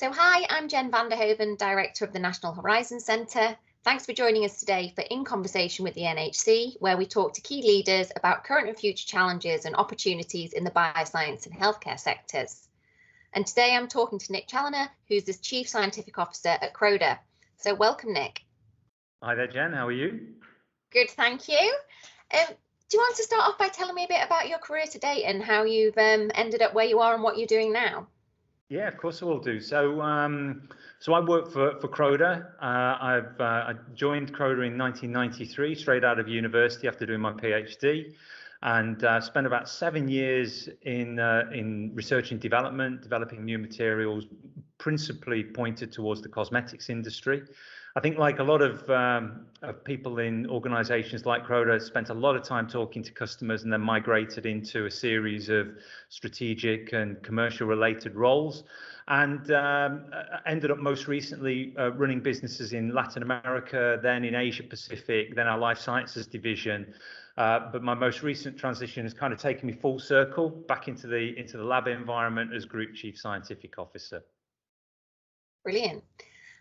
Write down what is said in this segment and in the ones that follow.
So hi, I'm Jen Vanderhoven, Director of the National Horizon Centre. Thanks for joining us today for In Conversation with the NHC, where we talk to key leaders about current and future challenges and opportunities in the bioscience and healthcare sectors. And today I'm talking to Nick Challoner, who's the Chief Scientific Officer at Croda. So welcome, Nick. Hi there, Jen. How are you? Good, thank you. Do you want to start off by telling me a bit about your career to date and how you've ended up where you are and what you're doing now? Yeah, of course I will do. So I work for Croda. I joined Croda in 1993, straight out of university after doing my PhD, and spent about 7 years in research and development, developing new materials, principally pointed towards the cosmetics industry. I think, like a lot of people in organizations like Croda, spent a lot of time talking to customers and then migrated into a series of strategic and commercial related roles, and ended up most recently running businesses in Latin America, then in Asia Pacific, then our life sciences division. But my most recent transition has kind of taken me full circle back into the lab environment as Group Chief Scientific Officer. Brilliant.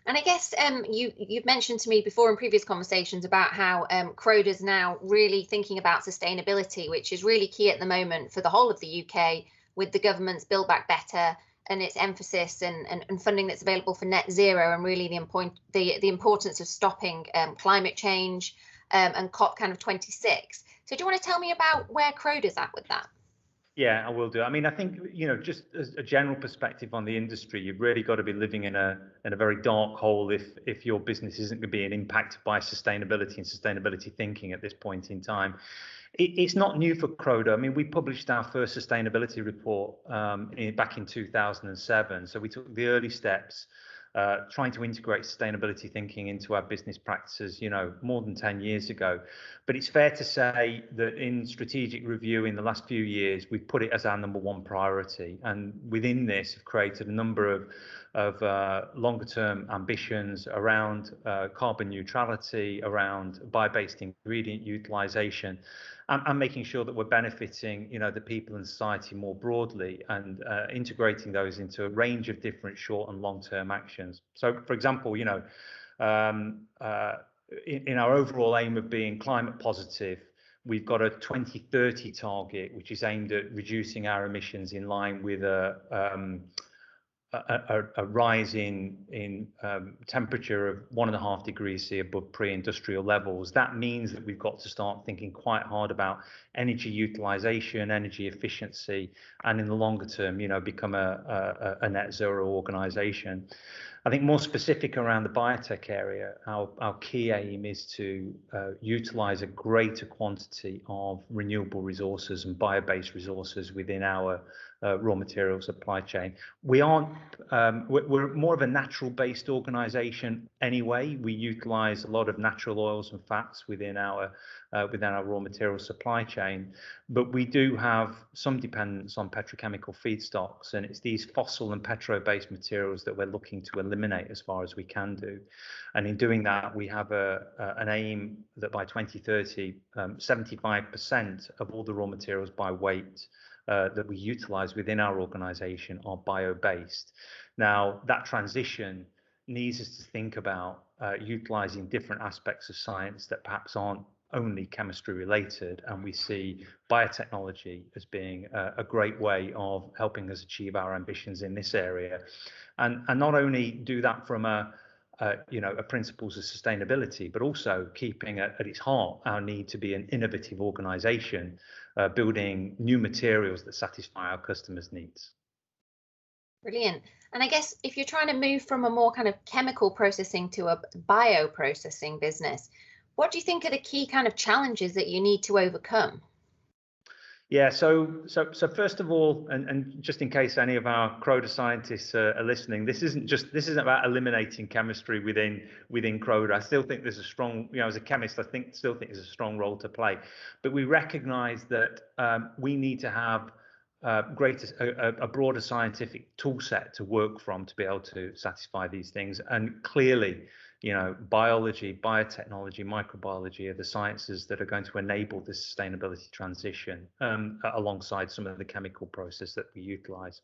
And I guess you've mentioned to me before in previous conversations about how Croda's now really thinking about sustainability, which is really key at the moment for the whole of the UK, with the government's Build Back Better and its emphasis and funding that's available for net zero, and really the importance of stopping climate change and COP kind of 26. So do you want to tell me about where Croda's at with that? Yeah, I will do. I mean, I think, just as a general perspective on the industry, you've really got to be living in a very dark hole if your business isn't going to be impacted by sustainability and sustainability thinking at this point in time. It's not new for Croda. I mean, we published our first sustainability report back in 2007. So we took the early steps, trying to integrate sustainability thinking into our business practices, more than 10 years ago. But it's fair to say that in strategic review in the last few years, we've put it as our number one priority. And within this, have created a number of longer term ambitions around carbon neutrality, around bio-based ingredient utilization, and making sure that we're benefiting, the people and society more broadly, and integrating those into a range of different short and long-term actions. So, for example, in our overall aim of being climate positive, we've got a 2030 target, which is aimed at reducing our emissions in line with a rise in temperature of 1.5 degrees C above pre-industrial levels. That means that we've got to start thinking quite hard about energy utilization, energy efficiency, and in the longer term, become a net zero organization. I think more specific around the biotech area, our key aim is to utilize a greater quantity of renewable resources and bio-based resources within our raw material supply chain. We're more of a natural-based organization anyway. We utilize a lot of natural oils and fats within our raw material supply chain, but we do have some dependence on petrochemical feedstocks, and it's these fossil and petro-based materials that we're looking to eliminate as far as we can do. And in doing that, we have an aim that by 2030, 75% of all the raw materials by weight that we utilize within our organization are bio-based. Now, that transition needs us to think about utilizing different aspects of science that perhaps aren't only chemistry related, and we see biotechnology as being a great way of helping us achieve our ambitions in this area, and not only do that from a principles of sustainability, but also keeping at its heart our need to be an innovative organization, building new materials that satisfy our customers' needs. Brilliant. And I guess if you're trying to move from a more kind of chemical processing to a bioprocessing business, what do you think are the key kind of challenges that you need to overcome? Yeah, so first of all, and just in case any of our Croda scientists are listening, this isn't about eliminating chemistry within Croda. I still think there's a strong, as a chemist, still think there's a strong role to play. But we recognise that we need to have a broader scientific tool set to work from to be able to satisfy these things. And clearly, biology, biotechnology, microbiology are the sciences that are going to enable this sustainability transition, alongside some of the chemical process that we utilize.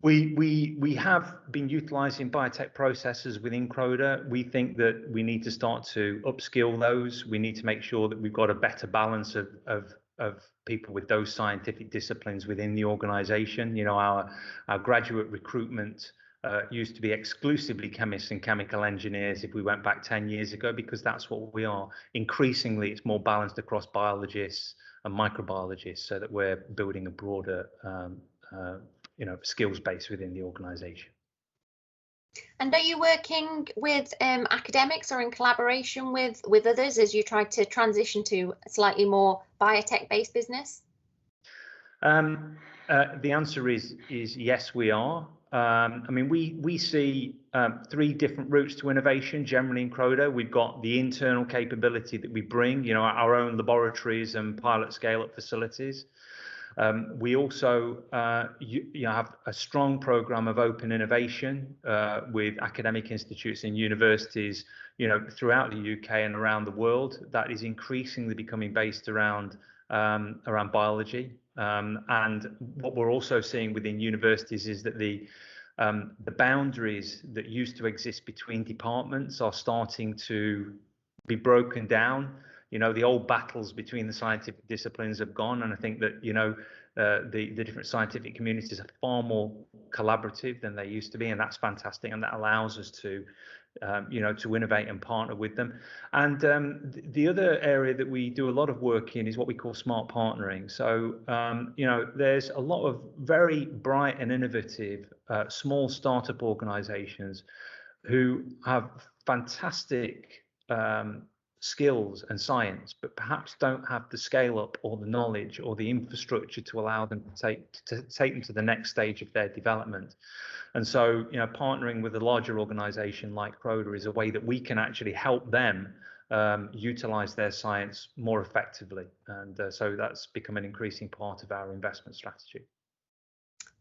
We have been utilizing biotech processes within Croda. We think that we need to start to upskill those. We need to make sure that we've got a better balance of people with those scientific disciplines within the organization. You know, our graduate recruitment used to be exclusively chemists and chemical engineers if we went back 10 years ago, because that's what we are. Increasingly, it's more balanced across biologists and microbiologists, so that we're building a broader skills base within the organization. And are you working with academics or in collaboration with others as you try to transition to a slightly more biotech-based business? The answer is yes, we are. I mean, we see three different routes to innovation generally in Croda. We've got the internal capability that we bring, you know, our own laboratories and pilot scale-up facilities. We also have a strong program of open innovation with academic institutes and universities, you know, throughout the UK and around the world. That is increasingly becoming based around biology. And what we're also seeing within universities is that the boundaries that used to exist between departments are starting to be broken down. You know, the old battles between the scientific disciplines have gone, and I think that, you know, the different scientific communities are far more collaborative than they used to be, and that's fantastic, and that allows us to to innovate and partner with them. And the other area that we do a lot of work in is what we call smart partnering. So there's a lot of very bright and innovative small startup organizations who have fantastic skills and science, but perhaps don't have the scale up or the knowledge or the infrastructure to allow them to take them to the next stage of their development. And so, you know, partnering with a larger organization like Croda is a way that we can actually help them utilize their science more effectively. And so that's become an increasing part of our investment strategy.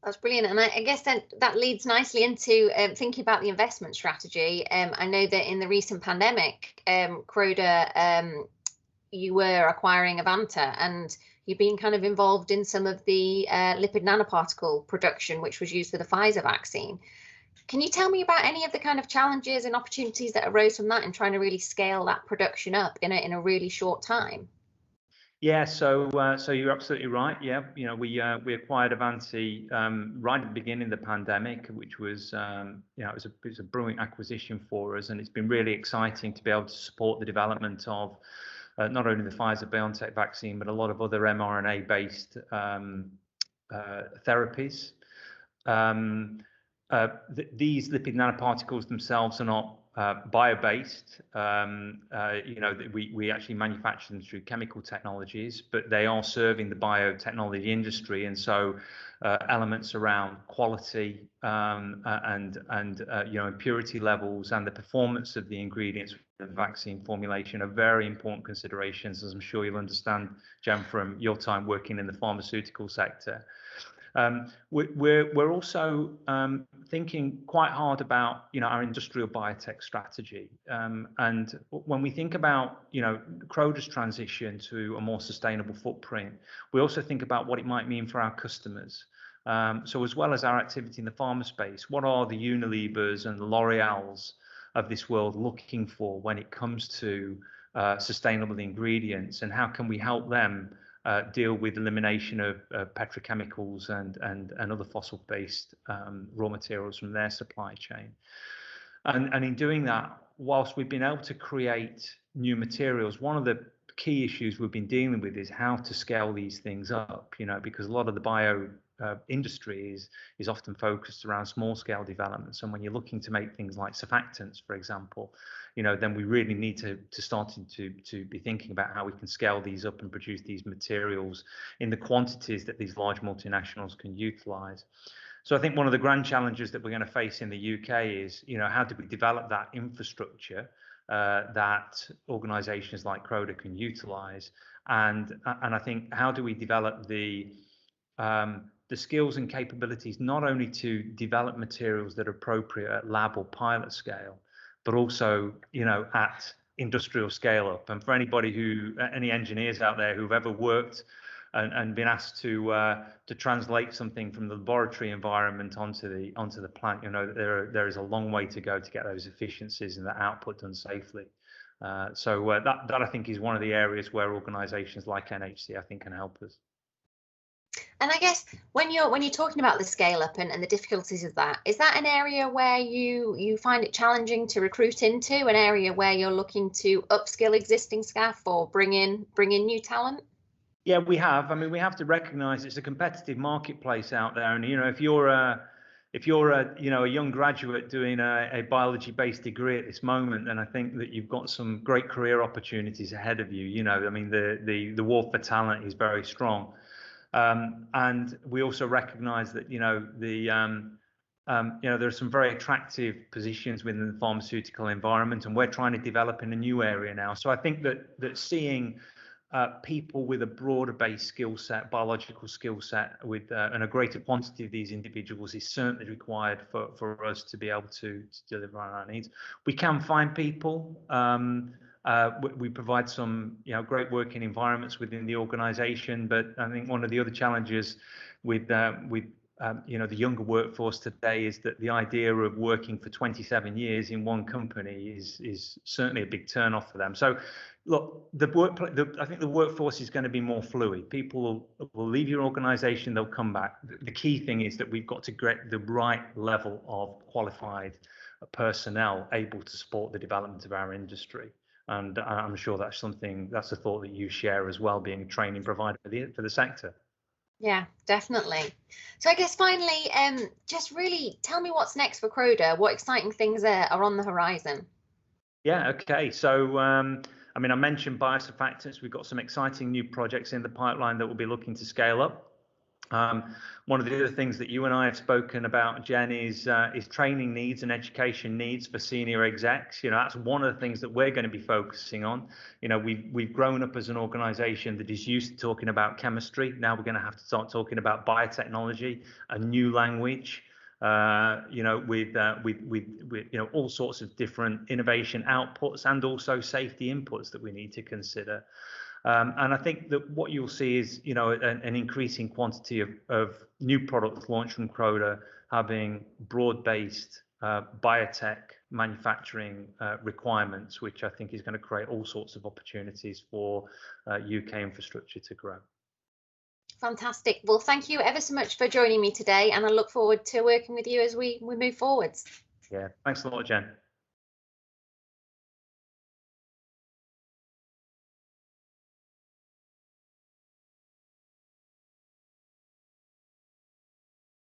That's brilliant. And I guess that leads nicely into thinking about the investment strategy. I know that in the recent pandemic, Croda, you were acquiring Avanta, and you've been kind of involved in some of the lipid nanoparticle production, which was used for the Pfizer vaccine. Can you tell me about any of the kind of challenges and opportunities that arose from that and trying to really scale that production up in a really short time? Yeah, so you're absolutely right. Yeah, you know, we acquired Avanti right at the beginning of the pandemic, which was it was a brilliant acquisition for us, and it's been really exciting to be able to support the development of not only the Pfizer-BioNTech vaccine, but a lot of other mRNA-based therapies. These lipid nanoparticles themselves are not bio-based. We actually manufacture them through chemical technologies, but they are serving the biotechnology industry, and so elements around quality and impurity levels and the performance of the ingredients of the vaccine formulation are very important considerations, as I'm sure you'll understand, Jen, from your time working in the pharmaceutical sector. We're also thinking quite hard about, you know, our industrial biotech strategy. And when we think about, you know, Croda's transition to a more sustainable footprint, we also think about what it might mean for our customers. So as well as our activity in the pharma space, what are the Unilevers and the L'Oreals of this world looking for when it comes to sustainable ingredients, and how can we help them deal with elimination of petrochemicals and other fossil-based raw materials from their supply chain. And in doing that, whilst we've been able to create new materials, one of the key issues we've been dealing with is how to scale these things up, you know, because a lot of the bio industry is often focused around small-scale developments. And when you're looking to make things like surfactants, for example, you know, then we really need to start to be thinking about how we can scale these up and produce these materials in the quantities that these large multinationals can utilize. So I think one of the grand challenges that we're going to face in the UK is, you know, how do we develop that infrastructure that organizations like Croda can utilize, and I think how do we develop the skills and capabilities not only to develop materials that are appropriate at lab or pilot scale, but also, you know, at industrial scale up. And for any engineers out there who've ever worked and been asked to translate something from the laboratory environment onto the plant. You know, there is a long way to go to get those efficiencies and the output done safely. So that I think is one of the areas where organisations like NHC I think can help us. And I guess when you're talking about the scale up and the difficulties of that, is that an area where you find it challenging to recruit into, an area where you're looking to upskill existing staff or bring in new talent? Yeah, we have. I mean, we have to recognise it's a competitive marketplace out there, and you know, if you're a young graduate doing a biology-based degree at this moment, then I think that you've got some great career opportunities ahead of you. You know, I mean, the war for talent is very strong. And we also recognise that there are some very attractive positions within the pharmaceutical environment, and we're trying to develop in a new area now. So I think that seeing people with a broader based skill set, biological skill set, and a greater quantity of these individuals is certainly required for us to be able to deliver on our needs. We can find people. We provide some great working environments within the organisation, but I think one of the other challenges with the younger workforce today is that the idea of working for 27 years in one company is certainly a big turn off for them. So look, I think the workforce is going to be more fluid. People will leave your organisation, they'll come back. The key thing is that we've got to get the right level of qualified personnel able to support the development of our industry. And I'm sure that's a thought that you share as well, being a training provider for the sector. Yeah, definitely. So I guess finally, just really tell me what's next for Croda. What exciting things are on the horizon? Yeah, okay. So, I mean, I mentioned biosurfactants. We've got some exciting new projects in the pipeline that we'll be looking to scale up. One of the other things that you and I have spoken about, Jen, is training needs and education needs for senior execs. You know, that's one of the things that we're going to be focusing on. You know, we've grown up as an organisation that is used to talking about chemistry. Now we're going to have to start talking about biotechnology, a new language. With all sorts of different innovation outputs and also safety inputs that we need to consider. And I think that what you'll see is, an increasing quantity of new products launched from Croda having broad-based biotech manufacturing requirements, which I think is going to create all sorts of opportunities for UK infrastructure to grow. Fantastic. Well, thank you ever so much for joining me today, and I look forward to working with you as we move forwards. Yeah, thanks a lot, Jen.